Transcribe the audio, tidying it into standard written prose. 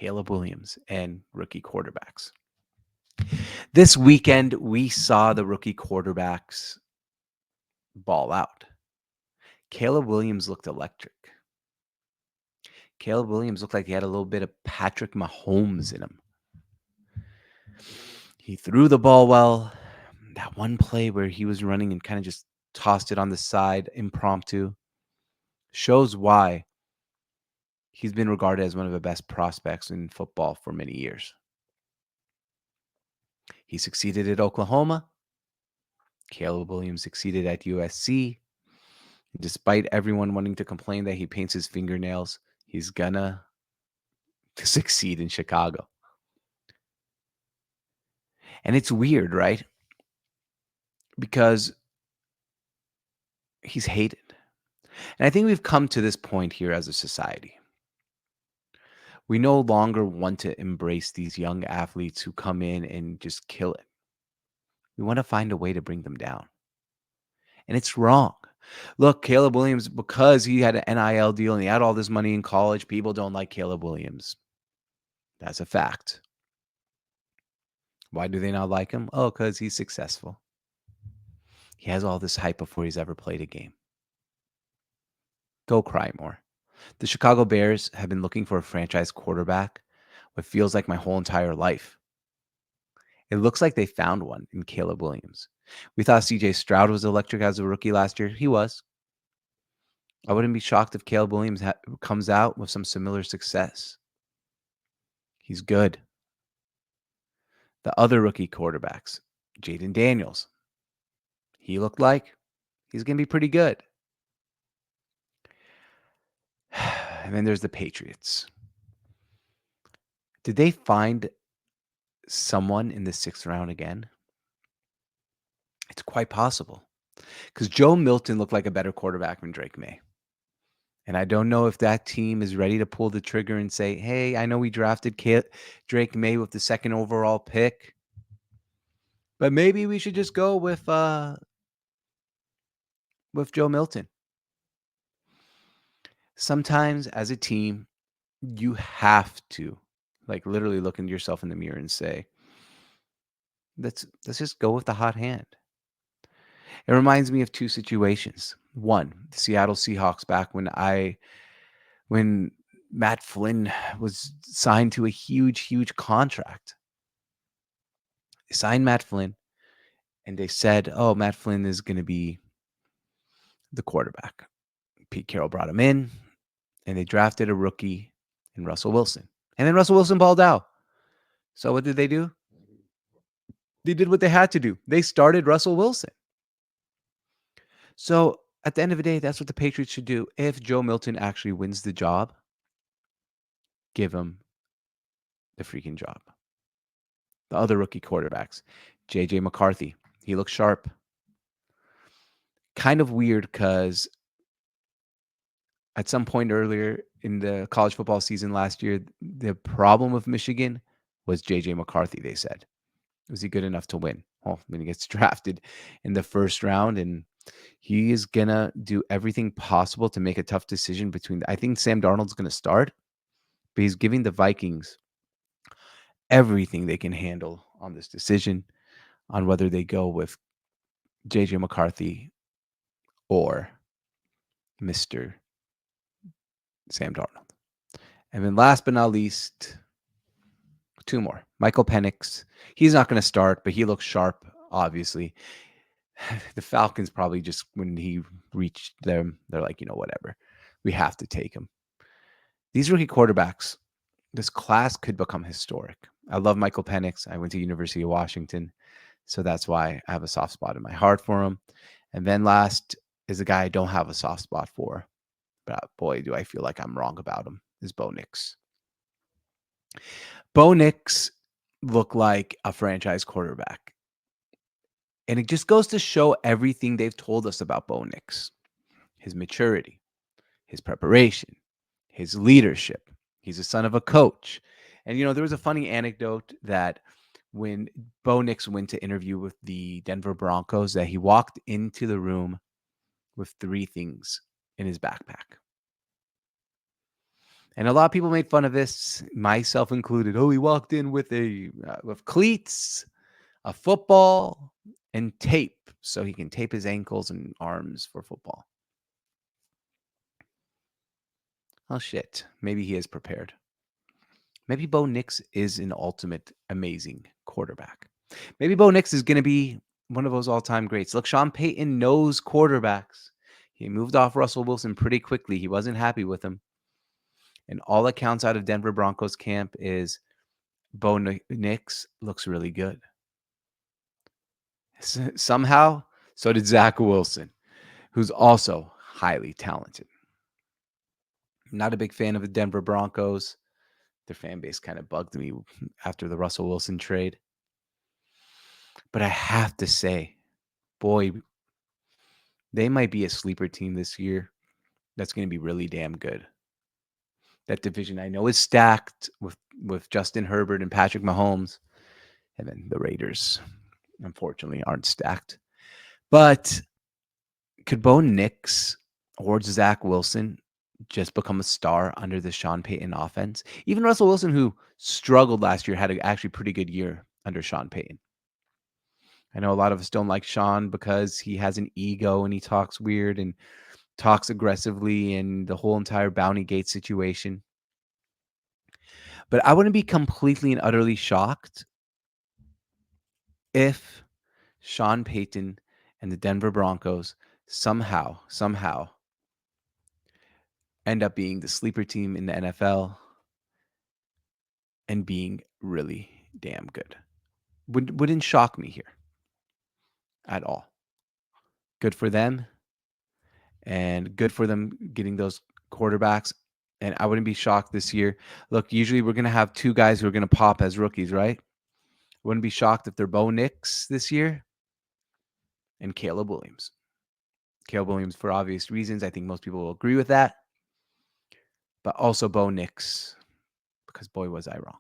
Caleb Williams and rookie quarterbacks. This weekend, we saw the rookie quarterbacks ball out. Caleb Williams looked electric. Caleb Williams looked like he had a little bit of Patrick Mahomes in him. He threw the ball well. That one play where he was running and kind of just tossed it on the side impromptu shows why he's been regarded as one of the best prospects in football for many years. He succeeded at Oklahoma. Caleb Williams succeeded at USC. Despite everyone wanting to complain that he paints his fingernails, he's gonna succeed in Chicago. And it's weird, right? Because he's hated. And I think we've come to this point here as a society. We no longer want to embrace these young athletes who come in and just kill it. We want to find a way to bring them down. And it's wrong. Look, Caleb Williams, because he had an NIL deal and he had all this money in college, people don't like Caleb Williams. That's a fact. Why do they not like him? Oh, because he's successful. He has all this hype before he's ever played a game. Go cry more. The Chicago Bears have been looking for a franchise quarterback what feels like my whole entire life. It looks like they found one in Caleb Williams. We thought CJ Stroud was electric as a rookie last year. He was. I wouldn't be shocked if Caleb Williams comes out with some similar success. He's good. The other rookie quarterbacks, Jaden Daniels, he looked like he's going to be pretty good. And then there's the Patriots. Did they find someone in the 6th round again? It's quite possible. Because Joe Milton looked like a better quarterback than Drake May. And I don't know if that team is ready to pull the trigger and say, hey, I know we drafted Drake May with the 2nd overall pick, but maybe we should just go with Joe Milton. Sometimes as a team, you have to literally look into yourself in the mirror and say, let's just go with the hot hand. It reminds me of 2 situations. One, the Seattle Seahawks back when Matt Flynn was signed to a huge contract. They signed Matt Flynn and they said, oh, Matt Flynn is going to be the quarterback. Pete Carroll brought him in and they drafted a rookie in Russell Wilson. And then Russell Wilson balled out. So what did they do? They did what they had to do. They started Russell Wilson. So at the end of the day, that's what the Patriots should do. If Joe Milton actually wins the job, give him the freaking job. The other rookie quarterbacks, J.J. McCarthy, he looks sharp. Kind of weird because at some point earlier in the college football season last year, the problem with Michigan was J.J. McCarthy, they said. Was he good enough to win? Well, when he gets drafted in the 1st round, and he is going to do everything possible to make a tough decision between I think Sam Darnold's going to start, but he's giving the Vikings everything they can handle on this decision on whether they go with J.J. McCarthy or Mr. Sam Darnold. And then last but not least, 2 more. Michael Penix. He's not going to start, but he looks sharp, obviously. The Falcons probably just, when he reached them, they're like, whatever. We have to take him. These rookie quarterbacks, this class could become historic. I love Michael Penix. I went to University of Washington, so that's why I have a soft spot in my heart for him. And then last is a guy I don't have a soft spot for, but boy, do I feel like I'm wrong about him, is Bo Nix. Bo Nix looked like a franchise quarterback. And it just goes to show everything they've told us about Bo Nix. His maturity, his preparation, his leadership. He's a son of a coach. And, there was a funny anecdote that when Bo Nix went to interview with the Denver Broncos, that he walked into the room with 3 things in his backpack. And a lot of people made fun of this, myself included. Oh, he walked in with with cleats, a football, and tape so he can tape his ankles and arms for football. Oh shit, maybe he is prepared. Maybe Bo Nix is an ultimate amazing quarterback. Maybe Bo Nix is going to be one of those all-time greats. Look, Sean Payton knows quarterbacks. He moved off Russell Wilson pretty quickly. He wasn't happy with him. And all accounts out of Denver Broncos camp is Nix looks really good. Somehow, so did Zach Wilson, who's also highly talented. Not a big fan of the Denver Broncos. Their fan base kind of bugged me after the Russell Wilson trade. But I have to say, boy, they might be a sleeper team this year that's going to be really damn good. That division I know is stacked with Justin Herbert and Patrick Mahomes. And then the Raiders, unfortunately, aren't stacked. But could Bo Nix or Zach Wilson just become a star under the Sean Payton offense? Even Russell Wilson, who struggled last year, had an actually pretty good year under Sean Payton. I know a lot of us don't like Sean because he has an ego and he talks weird and talks aggressively and the whole entire Bounty Gate situation. But I wouldn't be completely and utterly shocked if Sean Payton and the Denver Broncos somehow end up being the sleeper team in the NFL and being really damn good. Wouldn't shock me here at all. Good for them, and good for them getting those quarterbacks. And I wouldn't be shocked this year. Look, usually we're going to have two guys who are going to pop as rookies, right? Wouldn't be shocked if they're Bo Nix this year and Caleb Williams. Caleb Williams, for obvious reasons, I think most people will agree with that. But also Bo Nix, because boy, was I wrong.